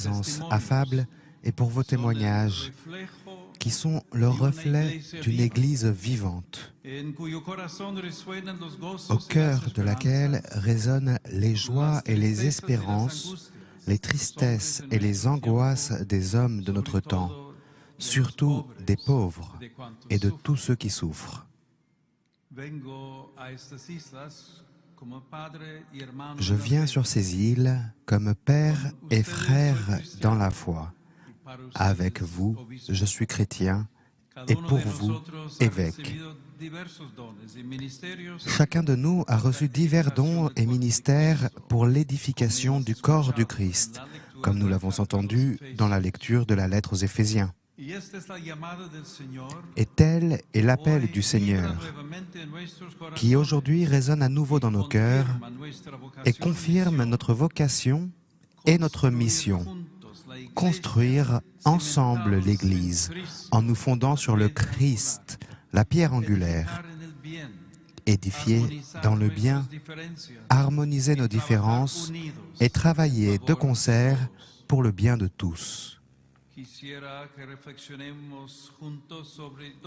présence affable et pour vos témoignages qui sont le reflet d'une Église vivante, au cœur de laquelle résonnent les joies et les espérances, les tristesses et les angoisses des hommes de notre temps, surtout des pauvres et de tous ceux qui souffrent. Je viens sur ces îles comme père et frère dans la foi. Avec vous, je suis chrétien, et pour vous, évêque. Chacun de nous a reçu divers dons et ministères pour l'édification du corps du Christ, comme nous l'avons entendu dans la lecture de la lettre aux Éphésiens. Et tel est l'appel du Seigneur, qui aujourd'hui résonne à nouveau dans nos cœurs et confirme notre vocation et notre mission, construire ensemble l'Église en nous fondant sur le Christ, la pierre angulaire, édifier dans le bien, harmoniser nos différences et travailler de concert pour le bien de tous.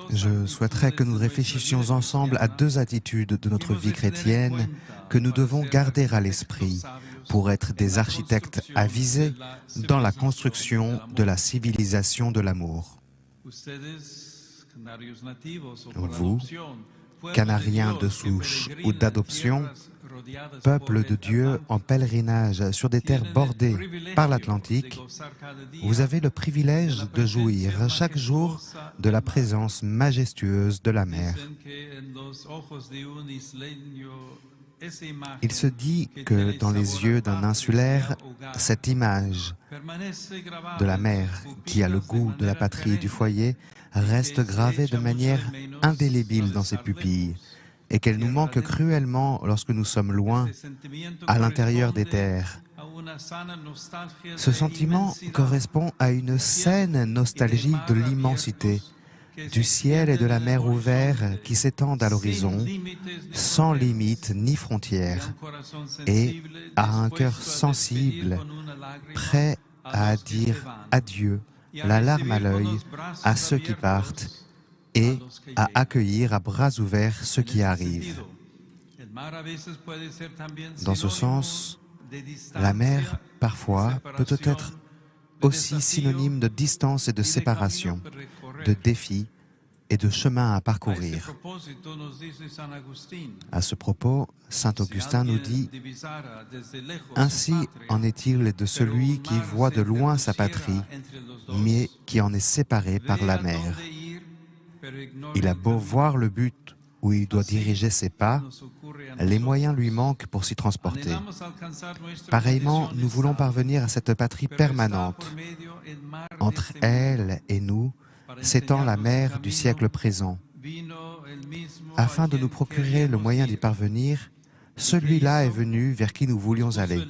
Je souhaiterais que nous réfléchissions ensemble à deux attitudes de notre vie chrétienne que nous devons garder à l'esprit pour être des architectes avisés dans la construction de la civilisation de l'amour. Vous, Canariens de souche ou d'adoption, peuple de Dieu en pèlerinage sur des terres bordées par l'Atlantique, vous avez le privilège de jouir chaque jour de la présence majestueuse de la mer. Il se dit que dans les yeux d'un insulaire, cette image de la mer qui a le goût de la patrie et du foyer reste gravée de manière indélébile dans ses pupilles et qu'elle nous manque cruellement lorsque nous sommes loin, à l'intérieur des terres. Ce sentiment correspond à une saine nostalgie de l'immensité, du ciel et de la mer ouverts qui s'étendent à l'horizon, sans limite ni frontières, et à un cœur sensible, prêt à dire adieu, la larme à l'œil, à ceux qui partent, et à accueillir à bras ouverts ceux qui arrivent. Dans ce sens, la mer, parfois, peut être aussi synonyme de distance et de séparation, de défis et de chemin à parcourir. À ce propos, saint Augustin nous dit « Ainsi en est-il de celui qui voit de loin sa patrie, mais qui en est séparé par la mer. Il a beau voir le but où il doit diriger ses pas, les moyens lui manquent pour s'y transporter. Pareillement, nous voulons parvenir à cette patrie permanente. Entre elle et nous s'étend la mer du siècle présent. Afin de nous procurer le moyen d'y parvenir, celui-là est venu vers qui nous voulions aller.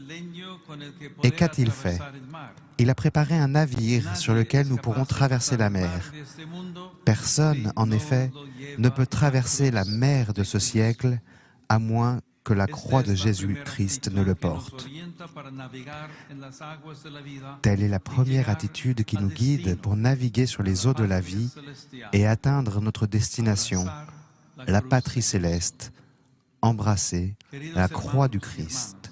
Et qu'a-t-il fait? Il a préparé un navire sur lequel nous pourrons traverser la mer. Personne, en effet, ne peut traverser la mer de ce siècle à moins que la croix de Jésus-Christ ne le porte. Telle est la première attitude qui nous guide pour naviguer sur les eaux de la vie et atteindre notre destination, la patrie céleste, embrasser la croix du Christ.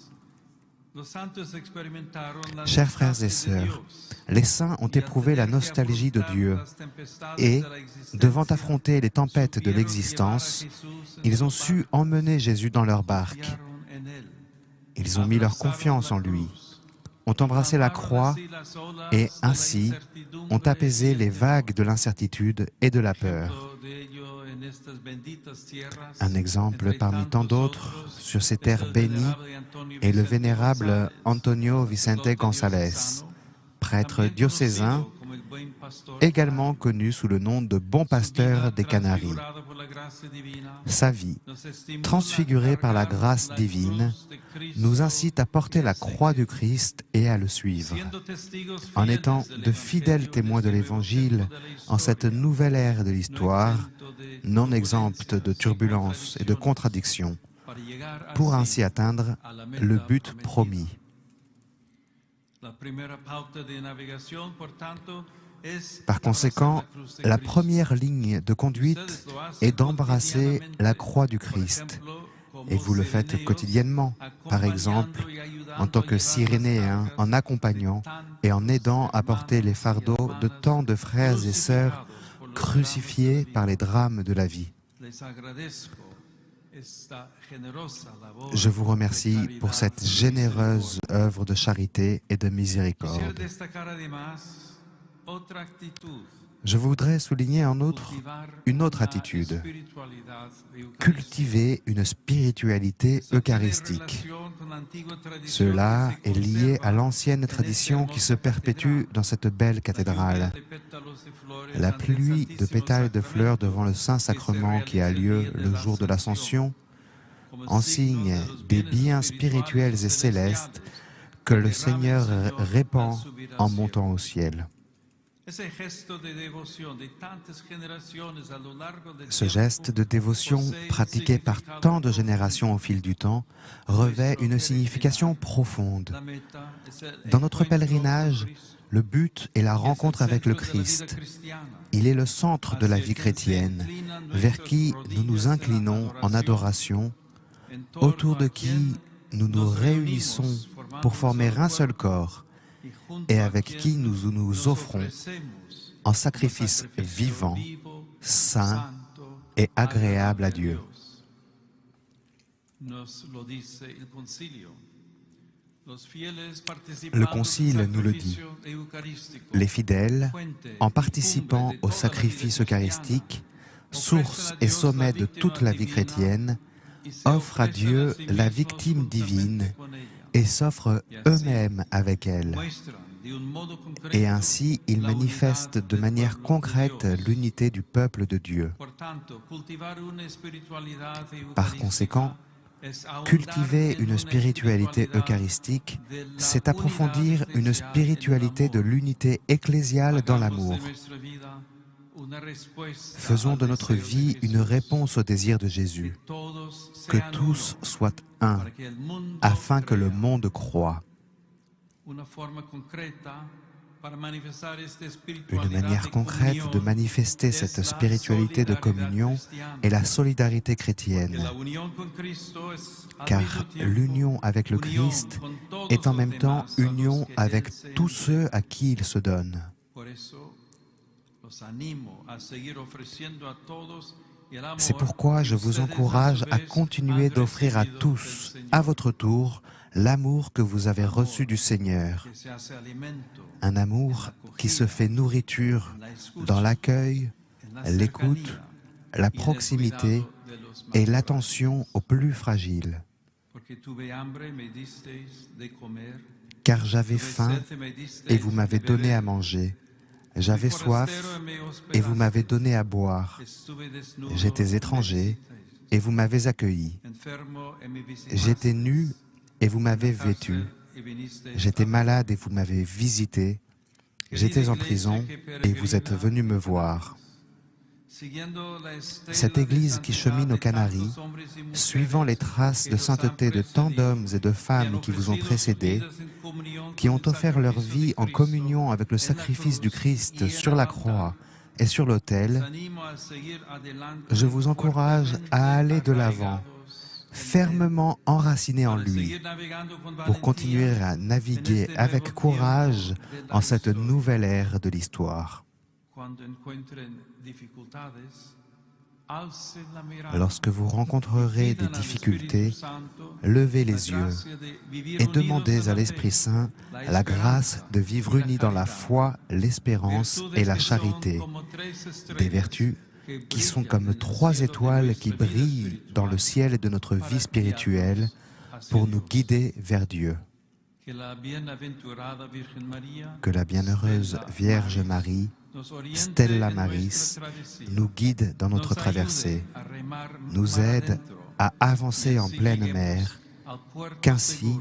Chers frères et sœurs, les saints ont éprouvé la nostalgie de Dieu et, devant affronter les tempêtes de l'existence, ils ont su emmener Jésus dans leur barque. Ils ont mis leur confiance en lui, ont embrassé la croix et ainsi ont apaisé les vagues de l'incertitude et de la peur. Un exemple parmi tant d'autres sur ces terres bénies est le vénérable Antonio Vicente González, prêtre diocésain, également connu sous le nom de Bon Pasteur des Canaries. Sa vie, transfigurée par la grâce divine, nous incite à porter la croix du Christ et à le suivre. En étant de fidèles témoins de l'Évangile en cette nouvelle ère de l'histoire, non exempte de turbulences et de contradictions, pour ainsi atteindre le but promis. Par conséquent, la première ligne de conduite est d'embrasser la croix du Christ. Et vous le faites quotidiennement, par exemple, en tant que Cyrénéen, en accompagnant et en aidant à porter les fardeaux de tant de frères et sœurs crucifiés par les drames de la vie. Je vous remercie pour cette généreuse œuvre de charité et de miséricorde. Je voudrais souligner en outre une autre attitude, cultiver une spiritualité eucharistique. Cela est lié à l'ancienne tradition qui se perpétue dans cette belle cathédrale. La pluie de pétales de fleurs devant le Saint-Sacrement qui a lieu le jour de l'Ascension, en signe des biens spirituels et célestes que le Seigneur répand en montant au ciel. Ce geste de dévotion pratiqué par tant de générations au fil du temps revêt une signification profonde. Dans notre pèlerinage, le but est la rencontre avec le Christ. Il est le centre de la vie chrétienne, vers qui nous nous inclinons en adoration, autour de qui nous nous réunissons pour former un seul corps et avec qui nous nous offrons en sacrifice vivant, saint et agréable à Dieu. Le Concile nous le dit. Les fidèles, en participant au sacrifice eucharistique, source et sommet de toute la vie chrétienne, offrent à Dieu la victime divine et s'offrent eux-mêmes avec elle. Et ainsi, ils manifestent de manière concrète l'unité du peuple de Dieu. Par conséquent, cultiver une spiritualité eucharistique, c'est approfondir une spiritualité de l'unité ecclésiale dans l'amour. Faisons de notre vie une réponse au désir de Jésus, que tous soient un, afin que le monde croie. Une manière concrète de manifester cette spiritualité de communion est la solidarité chrétienne, car l'union avec le Christ est en même temps union avec tous ceux à qui il se donne. C'est pourquoi je vous encourage à continuer d'offrir à tous, à votre tour, l'amour que vous avez reçu du Seigneur. Un amour qui se fait nourriture dans l'accueil, l'écoute, la proximité et l'attention aux plus fragiles. Car j'avais faim et vous m'avez donné à manger. J'avais soif et vous m'avez donné à boire. J'étais étranger et vous m'avez accueilli. J'étais nu et vous m'avez vêtu. J'étais malade et vous m'avez visité. J'étais en prison et vous êtes venus me voir. Cette Église qui chemine aux Canaries, suivant les traces de sainteté de tant d'hommes et de femmes qui vous ont précédés, qui ont offert leur vie en communion avec le sacrifice du Christ sur la croix et sur l'autel, je vous encourage à aller de l'avant, fermement enracinés en lui, pour continuer à naviguer avec courage en cette nouvelle ère de l'histoire. Lorsque vous rencontrerez des difficultés, levez les yeux et demandez à l'Esprit Saint la grâce de vivre unis dans la foi, l'espérance et la charité, des vertus qui sont comme 3 étoiles qui brillent dans le ciel de notre vie spirituelle pour nous guider vers Dieu. Que la bienheureuse Vierge Marie, Stella Maris, nous guide dans notre traversée, nous aide à avancer en pleine mer, qu'ainsi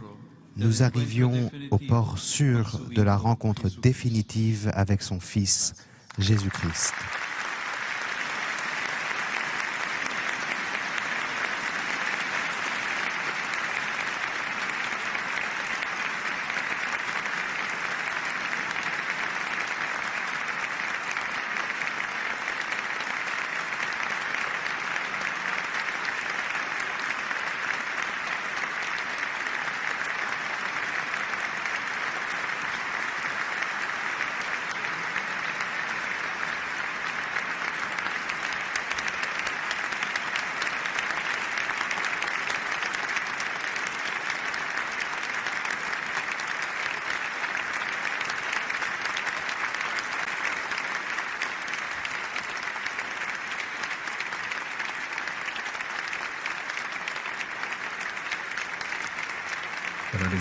nous arrivions au port sûr de la rencontre définitive avec son Fils, Jésus-Christ.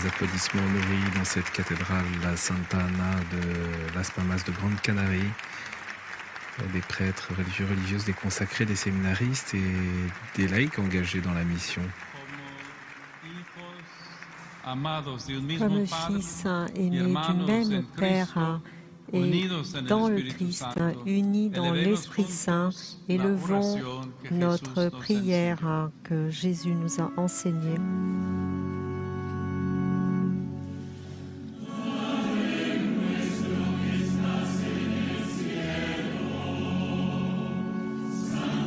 les applaudissements nourris dans cette cathédrale, la Santa Ana de Las Palmas de Grande Canarie. Des prêtres religieux, religieuses, des consacrés, des séminaristes et des laïcs engagés dans la mission. Comme fils aimés du même Père et dans le Christ, unis dans l'Esprit Saint, élevons notre prière que Jésus nous a enseignée.